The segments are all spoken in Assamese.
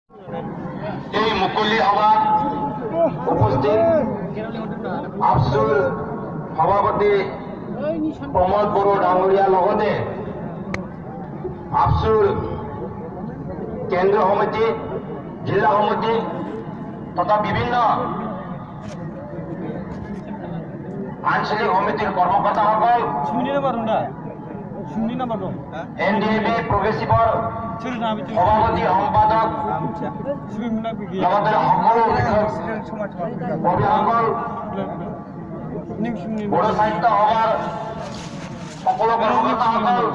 এই মুকলি সভাত উপস্থিত আপসুৰ সভাপতি প্ৰমোদ বড়ো ডাঙৰীয়াৰ লগতে আপসুৰ কেন্দ্ৰীয় সমিতি, জিলা সমিতি তথা বিভিন্ন আঞ্চলিক সমিতিৰ কৰ্মকৰ্তাসকল, NDAB প্ৰগ্ৰেছিভৰ সভাপতি সম্পাদক লগতে সকলো কৰ্মীসকল, বড়ো সাহিত্য সভাৰ সকলো কৰ্মকৰ্তাসকল,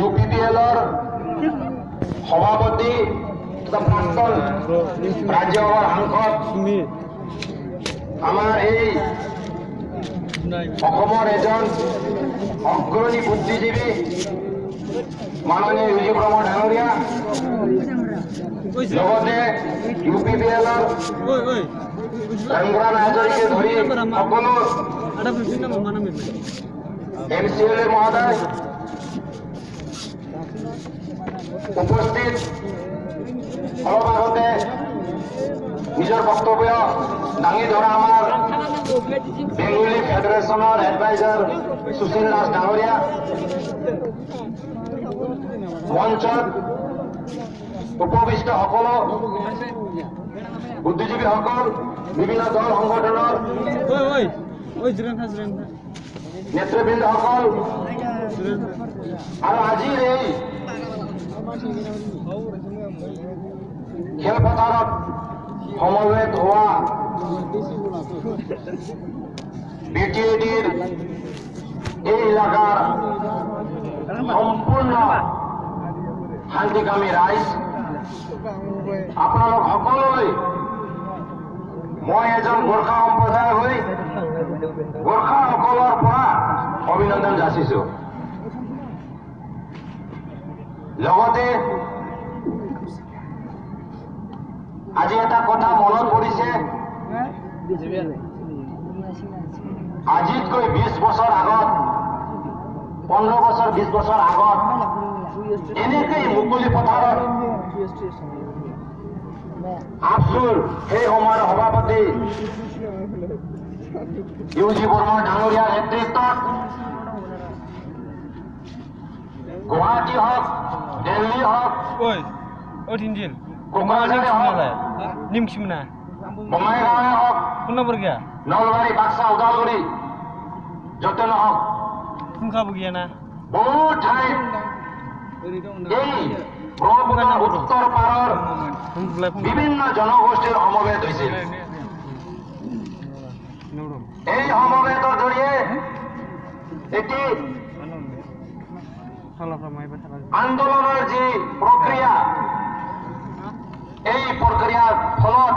UPPL-ৰ সভাপতি তথা প্ৰাক্তন ৰাজ্যসভাৰ সাংসদ, আমাৰ এই অসমৰ এজন অগ্ৰণী বুদ্ধিজীৱী মাননীয় ইউজি ব্ৰহ্ম ডাঙৰীয়া, লগতে UPPL-ৰ সংগ্ৰাম হাজৰিকে ধৰি সকলো MCLA মহোদয় উপস্থিত। অলপ আগতে নিজৰ বক্তব্য দাঙি ধৰা আমাৰ বেংগলী ফেডাৰেশ্যনৰ এডভাইজাৰ সুশীল দাস ডাঙৰীয়া, মঞ্চত উপবিষ্ট সকলো বুদ্ধিজীৱীসকল, বিভিন্ন দল সংগঠনৰ নেতৃবৃন্দসকল আৰু আজিৰ এই খেলপথাৰত সমবেত হোৱা BTADৰ এই এলেকাৰ সম্পূৰ্ণ শান্তিকামী ৰাইজ, আপোনালোক সকলোলৈ মই এজন গোৰ্খা সম্প্ৰদায় হৈ গোৰ্খাসকলৰ পৰা অভিনন্দন যাচিছো। লগতে আজি এটা কথা মনত পৰিছে, আজিতকৈ 20 বছৰ আগত, 15 বছৰ 20 বছৰ আগত এনেকেই মুকলি পথাৰত আপসুৰ সেই সময়ৰ সভাপতি ইউজি ব্ৰহ্ম ডাঙৰীয়াৰ নেতৃত্বত গুৱাহাটী হওক, দিল্লী হওক, কোকৰাঝাৰে হওক, বঙাইগাঁৱে হওক, নলবাৰী, বাক্সা, ওদালগুৰি, য'তে নহওক বহু ঠাইত এই ব্ৰহ্মপুত্ৰৰ উত্তৰ পাৰৰ বিভিন্ন জনগোষ্ঠীৰ সমবেত হৈছিল। এই সমবেতৰ জৰিয়ে এটি আন্দোলনৰ যি প্ৰক্ৰিয়া, এই প্ৰক্ৰিয়াৰ ফলত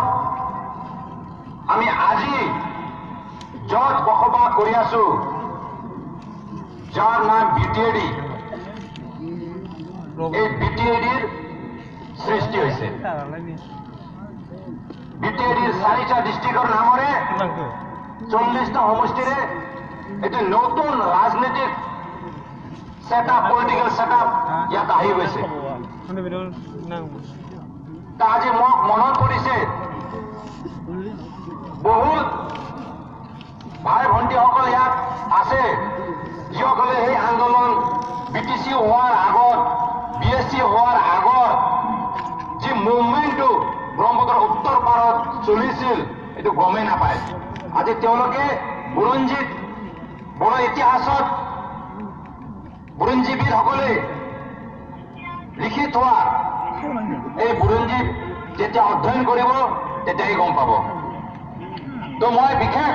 আমি আজি য'ত বসবাস কৰি আছো, যাৰ নাম BTAD, এই BTADৰ সৃষ্টি হৈছে। BTADৰ 4টা ডিষ্ট্ৰিক্টৰ নামৰে 40টা সমষ্টিৰে এটি নতুন ৰাজনৈতিক সেটআপ, পলিটিক্যাল সেটআপ ইয়াত আহি গৈছে। আজি মোক মনত পৰিছে, বহুত ভাই ভণ্টিসকল ইয়াত আছে যিসকলে এই আন্দোলন BTC হোৱাৰ আগত, BSC হোৱাৰ আগত যি মুভমেণ্টটো ব্ৰহ্মপুত্ৰৰ উত্তৰ পাৰত চলিছিল এইটো গমেই নাপায়। আজি তেওঁলোকে বুৰঞ্জীত, বড়ো ইতিহাসত বুৰঞ্জীবিদসকলে লিখি থোৱা এই বুৰঞ্জী যেতিয়া অধ্যয়ন কৰিব তেতিয়াই গম পাব। তো মই বিশেষ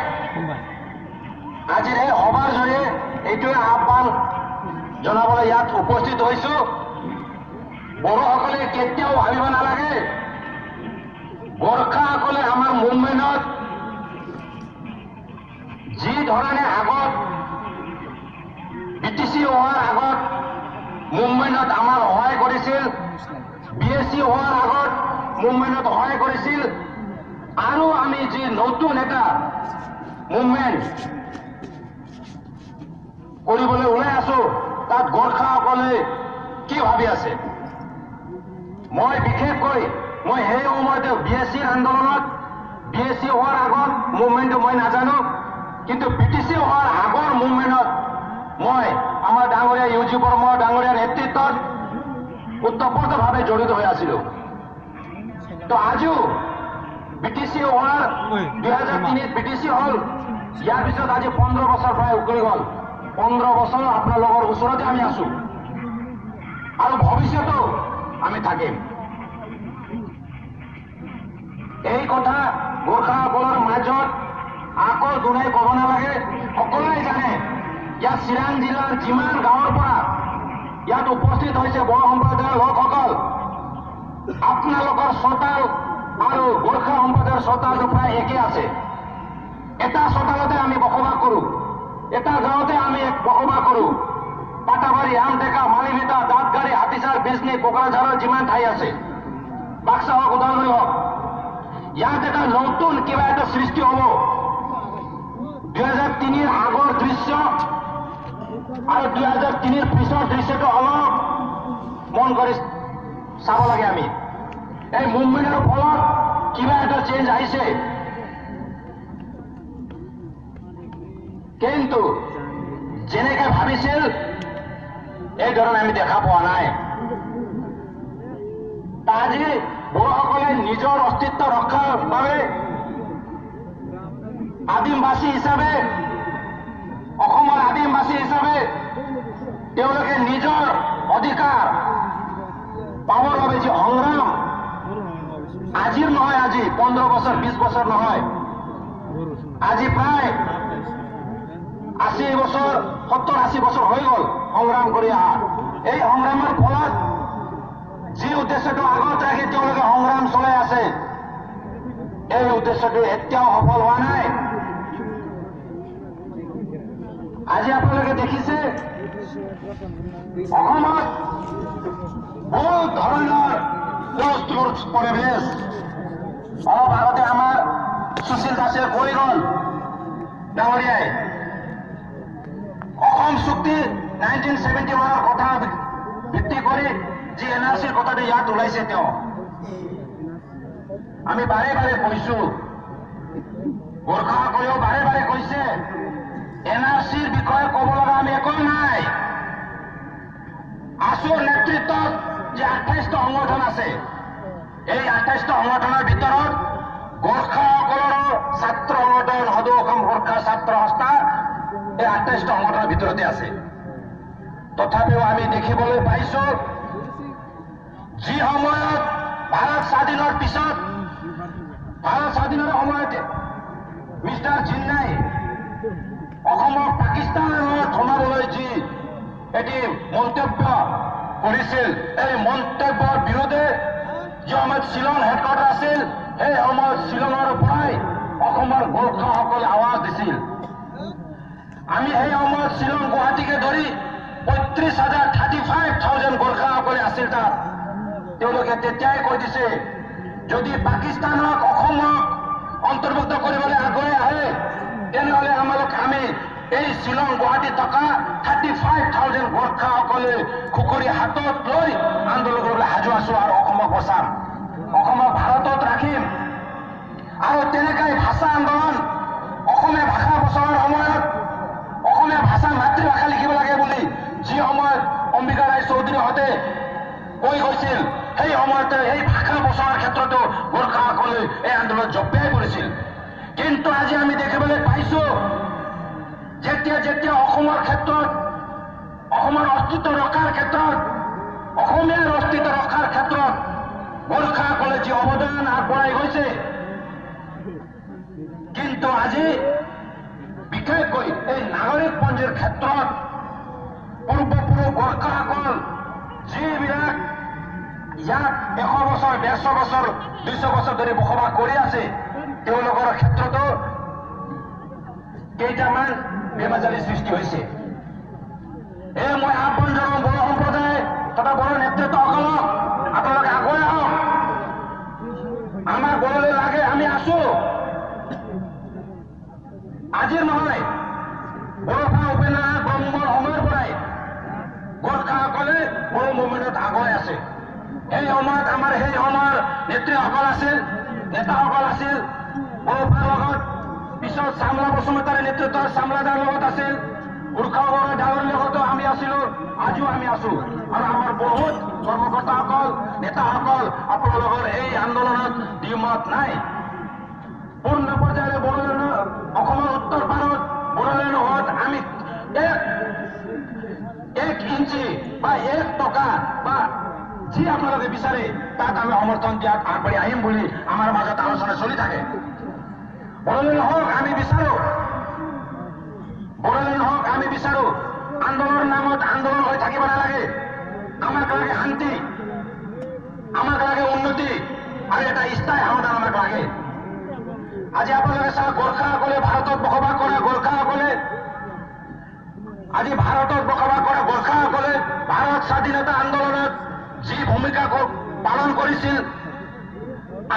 আজিৰ এই সভাৰ জৰিয়ে এইটোৱে আহ্বান জনাবলৈ ইয়াত উপস্থিত হৈছো, বড়োসকলে কেতিয়াও ভাবিব নালাগে গোৰ্খাসকলে আমাৰ মুভমেণ্টত যি ধৰণে আগত BTC হোৱাৰ আগত মুভমেণ্টত আমাৰ সহায় কৰিছিল, BSC হোৱাৰ আগত মুভমেণ্টত সহায় কৰিছিল, আৰু আমি যি নতুন এটা মুভমেণ্ট কৰিবলৈ ওলাই আছো, তাত গোৰ্খাসকলে কি ভাবি আছে মই বিশেষকৈ মই সেই সময়তে বিএসসিৰ আন্দোলনত বিএসসি হোৱাৰ আগত মুভমেণ্টটো মই নাজানো, কিন্তু বিটিসি হোৱাৰ আগৰ মুভমেণ্টত মই আমাৰ ডাঙৰীয়া ইউজি বৰ্মাৰ ডাঙৰীয়াৰ নেতৃত্বত ওতপ্ৰোতভাৱে জড়িত হৈ আছিলোঁ। তো আজিও বিটিসি হোৱাৰ 2003 বিটিসি হ'ল, ইয়াৰ পিছত আজি 15 বছৰ প্ৰায় উকলি গ'ল। 15 বছৰ আপোনালোকৰ ওচৰতে আমি আছো আৰু ভৱিষ্যতো আমি থাকিম। এই কথা গোৰ্খাসকলৰ মাজত আকৌ দুনাই ক'ব নালাগে, সকলোৱে জানে। ইয়াত চিৰাং জিলাৰ যিমান গাঁৱৰ পৰা ইয়াত উপস্থিত হৈছে বড়ো সম্প্ৰদায়ৰ লোকসকল, আপোনালোকৰ চোতাল আৰু গোৰ্খা সম্প্ৰদায়ৰ চোতালটো প্ৰায় একে আছে। এটা চোতালতে আমি বসবাস কৰো, এটা গাঁৱতে আমি বসবাস কৰো। পাটাবাৰী, আমটেকা, মালিভিটা, দাঁতগাড়ী, হাতীচাৰ, বিজনী, কোকৰাঝাৰৰ যিমান ঠাই আছে, বাক্সা হওক, ওদালগুৰি হওক, ইয়াত এটা নতুন কিবা এটা সৃষ্টি হ'ব। 2003 আগৰ দৃশ্য আৰু 2003 পিছৰ দৃশ্যটো অলপ মন কৰি চাব লাগে আমি। এই মুভমেণ্টৰ ফলত কিবা এটা চেঞ্জ আহিছে, কিন্তু যেনেকে ভাবিছিল এই ধৰণে আমি দেখা পোৱা নাই। আজি বড়োসকলে নিজৰ অস্তিত্ব ৰক্ষাৰ বাবে আদিমবাসী হিচাপে, অসমৰ আদিমবাসী হিচাপে তেওঁলোকে নিজৰ অধিকাৰ পাবৰ বাবে যি সংগ্ৰাম, আজিৰ নহয়, আজি 15 বছৰ 20 বছৰ নহয়, আজি প্ৰায় 80 বছৰ 70-80 বছৰ হৈ গ'ল সংগ্ৰাম কৰি অহা। এই সংগ্ৰামৰ ফলত যি উদ্দেশ্যটো আগত ৰাখি তেওঁলোকে সংগ্ৰাম চলাই আছে, এই উদ্দেশ্যটো এতিয়াও সফল হোৱা নাই। আজি আপোনালোকে দেখিছে অসমত বহুত ধৰণৰ হুলস্থুলৰ পৰিৱেশ। অলপ আগতে আমাৰ সুশীল দাসে কৈ গ'ল ডাঙৰীয়াই, অসম চুক্তি 1971 কথা ভিত্তি কৰি যি এনআৰচিৰ কথাটো ইয়াত ওলাইছে, তেওঁ আমি বাৰে বাৰে কৈছো, গোৰ্খাসকলেও বাৰে বাৰে কৈছে, এনআৰচিৰ বিষয়ে ক'ব লগা আমি একো নাই। আছুৰ নেতৃত্বত যে 28টা সংগঠন আছে, এই 28টা সংগঠনৰ ভিতৰত গোৰ্খাসকলৰ ছাত্ৰ সংগঠন সদৌ অসম গোৰ্খা ছাত্ৰ সংস্থা এই 28টা সংগঠনৰ ভিতৰতে আছে। তথাপিও আমি দেখিবলৈ পাইছো, যি সময়ত ভাৰত স্বাধীনৰ পিছত, ভাৰত স্বাধীনৰ সময়তে মিষ্টাৰ জিন্নাই অসমক পাকিস্তানৰ লগত সমাবলৈ যি এটি মন্তব্য কৰিছিল, এই মন্তব্যৰ বিৰুদ্ধে যি সময়ত শ্বিলং হেডকোৱাৰ্টাৰ আছিল, সেই সময়ত শ্বিলঙৰ পৰাই অসমৰ গোৰ্খাসকলে আৱাজ দিছিল। আমি সেই সময়ত শ্বিলং গুৱাহাটীকে ধৰি 35,000 গোৰ্খাসকলে আছিল তাত। তেওঁলোকে তেতিয়াই কৈ দিছে, যদি পাকিস্তানক অসমক অন্তৰ্ভুক্ত কৰিবলৈ আগুৱাই আহে, তেনেহ'লে আমি এই শ্বিলং গুৱাহাটীত থকা 35,000 গোৰ্খাসকলে খুকুৰি হাতত লৈ আন্দোলন কৰিবলৈ সাজু আছো আৰু অসমক বচাম, অসমক ভাৰতত ৰাখিম। আৰু তেনেকৈ ভাষা আন্দোলন, অসমীয়া ভাষা বচোৱাৰ সময়ত অসমীয়া ভাষা মাতৃভাষা লিখিব লাগে বুলি যি সময়ত অম্বিকা ৰায় চৌধুৰীহঁতে কৈ গৈছিল, সেই সময়তে এই ভাষা বচোৱাৰ ক্ষেত্ৰতো গোৰ্খাসকলে এই আন্দোলন জপিয়াই পৰিছিল। কিন্তু আজি আমি দেখিবলৈ পাইছো, যেতিয়া যেতিয়া অসমৰ ক্ষেত্ৰত, অসমৰ অস্তিত্ব ৰক্ষাৰ ক্ষেত্ৰত, অসমীয়াৰ অস্তিত্ব ৰক্ষাৰ ক্ষেত্ৰত গোৰ্খাসকলে যি অৱদান আগবঢ়াই গৈছে, কিন্তু আজি বিশেষকৈ এই নাগৰিকপঞ্জীৰ ক্ষেত্ৰত পূৰ্বপুৰুষ গোৰ্খাসকল যিবিলাক ইয়াত 100 বছৰ 150 বছৰ 200 বছৰ ধৰি বসবাস কৰি আছে, তেওঁলোকৰ ক্ষেত্ৰতো কেইটামান বেমাজালি সৃষ্টি হৈছে। মই আহ্বান জনাওঁ বড়ো সম্প্ৰদায় তথা বড়ো নেতৃত্বসকলক, আপোনালোকে আগুৱাই আহক, আমাৰ বড়োলৈ লাগে, আমি আছো। আজিৰ নহয়, বড়োফা উপেন্দ্ৰনাথ ব্ৰহ্মৰ সময়ৰ পৰাই গোৰ্খাসকলে বড়ো মুভমেণ্টত আগুৱাই আছে। সেই সময়ত আমাৰ সেই সময়ৰ নেত্ৰীসকল আছিল, নেতাসকল আছিল, বড়োপাৰ লগত, পিছত চামলা বসুমতাৰীৰ নেতৃত্বত চামলাদাৰ লগত আছিল, গোৰ্খা ডাঙৰীৰ লগতো আমি আছিলো, আজিও আমি আছো। আৰু আমাৰ বহুত কৰ্মকৰ্তাসকল, নেতাসকল আপোনালোকৰ এই আন্দোলনত দ্বিমত নাই। পূৰ্ণ পৰ্যায়েৰে বড়োলেণ্ড, অসমৰ উত্তৰ পাৰত বড়োলেণ্ডত আমি এক ইঞ্চি বা 1 টকা বা যি আপোনালোকে বিচাৰে তাত আমি সমৰ্থন দিয়াত আগবাঢ়ি আহিম বুলি আমাৰ মাজত আলোচনা চলি থাকে। বড়োলেণ্ড হওক আমি বিচাৰো, বড়োলেণ্ড হওক আমি বিচাৰো। আন্দোলনৰ নামত আন্দোলন হৈ থাকিব নালাগে। আমাক লাগে শান্তি, আমাক লাগে উন্নতি আৰু এটা স্থায়ী সমাধান আমাক লাগে। আজি আপোনালোকে চাওক, গোৰ্খাসকলে ভাৰতত বসবাস কৰা গোৰ্খাসকলে, আজি ভাৰতত বসবাস কৰা গোৰ্খাসকলে ভাৰত স্বাধীনতা আন্দোলনত যি ভূমিকা পালন কৰিছিল,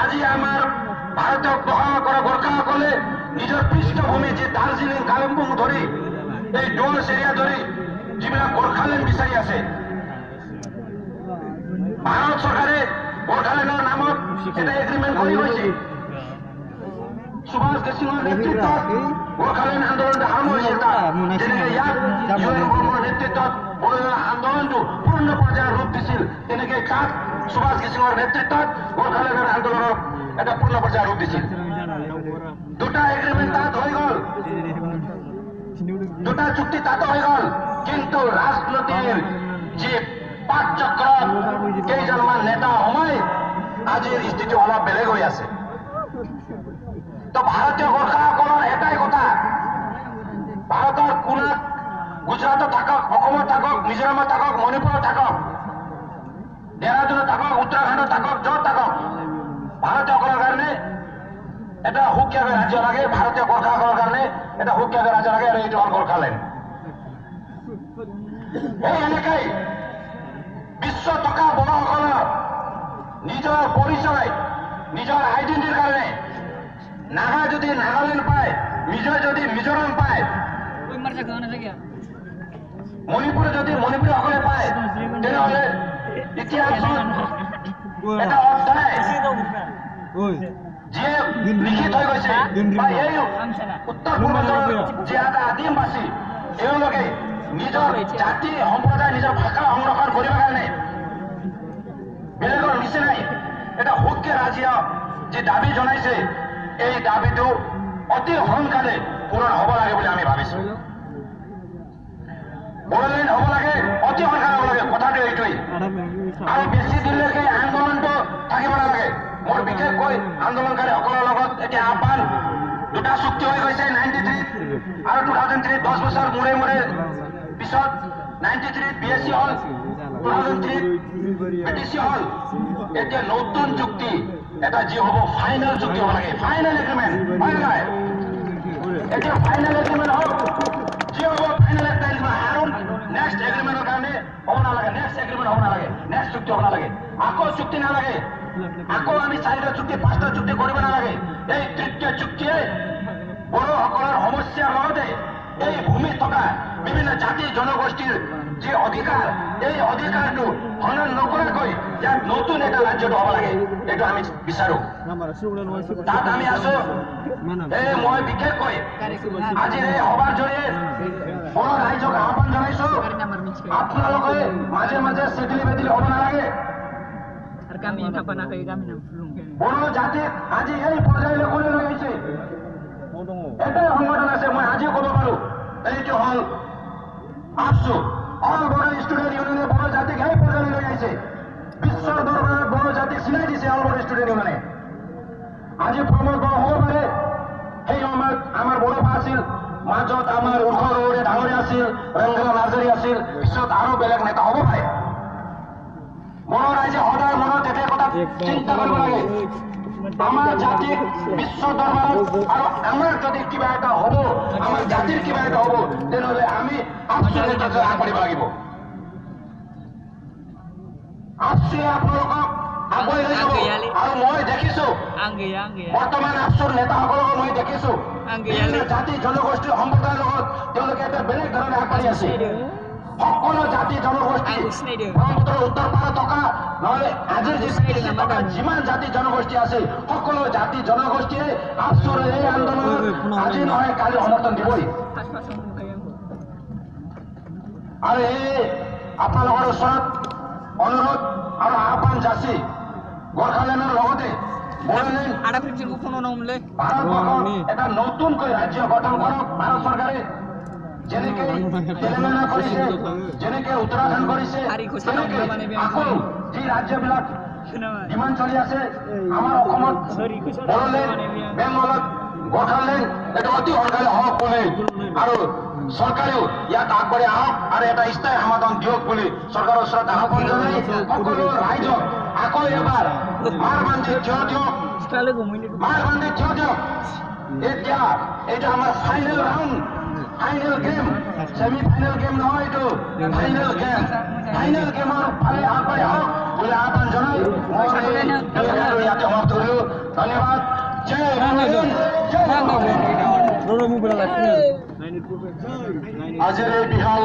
আজি আমাৰ ভাৰতত বসবাস কৰা গোৰ্খাসকলে নিজৰ পৃষ্ঠভূমি যি দাৰ্জিলিং, কালিম্পং ধৰি এই ডোনছ এৰিয়া ধৰি যিবিলাক গোৰ্খালেণ্ড বিচাৰি আছে, ভাৰত চৰকাৰে গোৰ্খালেণ্ডৰ নামত এটা এগ্ৰিমেণ্ট কৰি গৈছে। সুভাষ কেছিঙৰ নেতৃত্বত গোৰ্খালেণ্ড আন্দোলনটো আৰম্ভ হৈছিল। যেনেকে ইয়াত ইউএন বৰ্মাৰ নেতৃত্বত বড়োলেণ্ড আন্দোলনটো পূৰ্ণ পৰ্যায়ৰ ৰূপ দিছিল, তেনেকে তাত সুভাষ কেছিঙৰ নেতৃত্বত গোৰ্খালেণ্ডৰ আন্দোলনৰ এটা পূৰ্ণ পৰ্যায়ৰ ৰূপ দিছিল। দুটা এগ্ৰিমেণ্ট তাত হৈ গ'ল, দুটা চুক্তি তাত হৈ গ'ল, কিন্তু ৰাজনীতিৰ যি পাকচক্ৰত কেইজনমান নেতা সোমাই আজিৰ স্থিতি অলপ বেলেগ হৈ আছে। তো ভাৰতীয় গোৰ্খাসকলৰ এটাই কথা, ভাৰতৰ কোনাত গুজৰাটত থাকক, অসমত থাকক, মিজোৰামত থাকক, মণিপুৰত থাকক, দেহৰাদুনত থাকক, উত্তৰাখণ্ডত থাকক, য'ত থাকক, ভাৰতীয়সকলৰ কাৰণে এটা সুকীয়াকৈ ৰাজ্য লাগে, ভাৰতীয় গোৰ্খাসকলৰ কাৰণে এটা সুকীয়াকৈ ৰাজ্য লাগে, আৰু এইটো হ'ল গোৰ্খালেণ্ড। এই এনেকৈ বিশ্ব টকা বড়োসকলৰ নিজৰ পৰিচয়, নিজৰ আইডেণ্টিটিৰ কাৰণে নাগা যদি নাগালেণ্ড পায়, মিজোৰাম যদি মিজোৰাম পায়, মণিপুৰ যদি মণিপুৰীসকলে পায়, তেনেহ'লে ইতিহাসত এটা অধ্যায় যিয়ে লিখিত হৈ গৈছে, বা এই উত্তৰ পূৰ্বাঞ্চলৰ যি এটা আদিমবাসী, এওঁলোকে নিজৰ জাতি সম্প্ৰদায়, নিজৰ ভাষা সংৰক্ষণ কৰিবৰ কাৰণে বেলেগৰ নিচিনাই এটা সুকীয়া ৰাজ্য যি দাবী জনাইছে, এই দাবীটো অতি সোনকালে পূৰণ হ'ব লাগে বুলি আমি ভাবিছো। বড়োলেণ্ড হ'ব লাগে, অতি সোনকালে হ'ব লাগে, কথাটো এইটোৱেই। আৰু বেছি দিনলৈকে আন্দোলনটো থাকিব নালাগে। মোৰ বিশেষকৈ আন্দোলনকাৰীসকলৰ লগত এতিয়া আহ্বান, দুটা চুক্তি হৈ গৈছে 93 আৰু 2003, 10 বছৰ মূৰে মূৰে পিছত 93 BSc হ'ল, 2003 BTC হ'ল। এতিয়া নতুন চুক্তি এটা যি হ'ব, ফাইনেল চুক্তি হ'ব লাগে, ফাইনেল এগ্ৰিমেণ্ট হয় নাই? এতিয়া ফাইনেল এগ্ৰিমেণ্ট হওক, যি হ'ব ফাইনেল একটা এগ্ৰিমেণ্ট, আৰু নেক্সট এগ্ৰিমেণ্টৰ কাৰণে হ'ব নালাগে, নেক্সট এগ্ৰিমেণ্ট হ'ব নালাগে, নেক্সট চুক্তি হ'ব নালাগে, আকৌ চুক্তি নালাগে, আকৌ আমি 4টা চুক্তি 5টা চুক্তি কৰিব নালাগে। এই তৃতীয় চুক্তিয়ে বড়োসকলৰ সমস্যাৰ লগতে এই ভূমিত থকা বিভিন্ন জাতি জনগোষ্ঠীৰ যি অধিকাৰ, এই অধিকাৰটো হনন নকৰাকৈ ইয়াত নতুন এটা ৰাজ্যটো হ'ব লাগে, এইটো আমি বিচাৰো। তাত আমি আছো। মই বিশেষকৈ আজিৰ এই সভাৰ জৰিয়তে বড়ো ৰাইজক আহ্বান জনাইছো, আপোনালোকে মাজে মাজে চেদিলি বেদিলি হ'ব নালাগে। বড়ো জাতিক আজি এই পৰ্যায়লৈ কোনে লৈ আহিছে? এটাই সংগঠন আছে, মই আজিও ক'ব পাৰো, এইটো হ'ল আপছু, অল বড়ো ষ্টুডেণ্ট ইউনিয়নে বড়ো জাতিক এই পৰ্যায়লৈ লৈ আহিছে। বিশ্বৰ দৰবাৰত বড়ো জাতিক চিনাই দিছে অল বড়ো ষ্টুডেণ্ট ইউনিয়নে। আজি প্ৰমোদ বড়ো হ'ব পাৰে, সেই সময়ত আমাৰ বড়োপা আছিল, মাজত আমাৰ উৰ্খৰে ডাঙৰী আছিল, ৰংগলা নাৰ্জাৰী আছিল, পিছত আৰু বেলেগ নেতা হ'ব পাৰে। বড়ো ৰাইজে সদায় মনত এটাই কথা চিন্তা কৰিব লাগে, আমাৰ জাতিক বিশ্ব দৰবাৰত, আৰু আমাৰ যদি কিবা এটা হ'ব, আমাৰ জাতিৰ কিবা এটা হ'ব, তেনেহ'লে আমি আপছুৰ নেতৃত্বত আগবাঢ়িব লাগিব। আপছুৱে আপোনালোকক আগুৱাই লৈ যাব। আৰু মই দেখিছো বৰ্তমান আপছুৰ নেতাসকলক মই দেখিছো বিভিন্ন জাতি জনগোষ্ঠীৰ সম্প্ৰদায়ৰ লগত তেওঁলোকে এটা বেলেগ ধৰণে আগবাঢ়ি আছে। সকলো জাতি জনগোষ্ঠী ব্ৰহ্মপুত্ৰৰ উত্তৰ পাৰত থকা নহলে আজিৰ যিমান জাতি জনগোষ্ঠী আছে সকলো জাতি জনগোষ্ঠীয়ে আপচৰ এই আন্দোলনত আজি নহয় কালি সমৰ্থন দিবই আৰু এই আপোনালোকৰ ওচৰত অনুৰোধ আৰু আহ্বান যাচি গোৰ্খালেণ্ডৰ লগতে ভাৰতবৰ্ষৰ এটা নতুনকৈ ৰাজ্য গঠন কৰক ভাৰত চৰকাৰে যেনেকে তেলেংগানা কৰিছে যেনেকে উত্তৰাখণ্ড কৰিছে তেনেকে আকৌ যি ৰাজ্যবিলাক ডিমাণ্ড চলি আছে আমাৰ অসমত বড়োলেণ্ড বেংগলত গোৰ্খালেণ্ড এটা অতি সোনকালে হওক বুলি আৰু চৰকাৰেও ইয়াত আগবাঢ়ি আহক আৰু এটা স্থায়ী সমাধান দিয়ক বুলি চৰকাৰৰ ওচৰত আহ্বান জনাই সকলো ৰাইজক আকৌ এবাৰ মাৰ বান্ধি থিয় দিয়ক এতিয়া এইটো আমাৰ final round final game semi final game নহয় এইটো ফাইনেল গেমৰ ফালে আগবাঢ়ি আহক বুলি আহ্বান জনাই মই ইয়াতে সমাপ্ত কৰিলোঁ ধন্যবাদ জয় আজিৰ এই বিশাল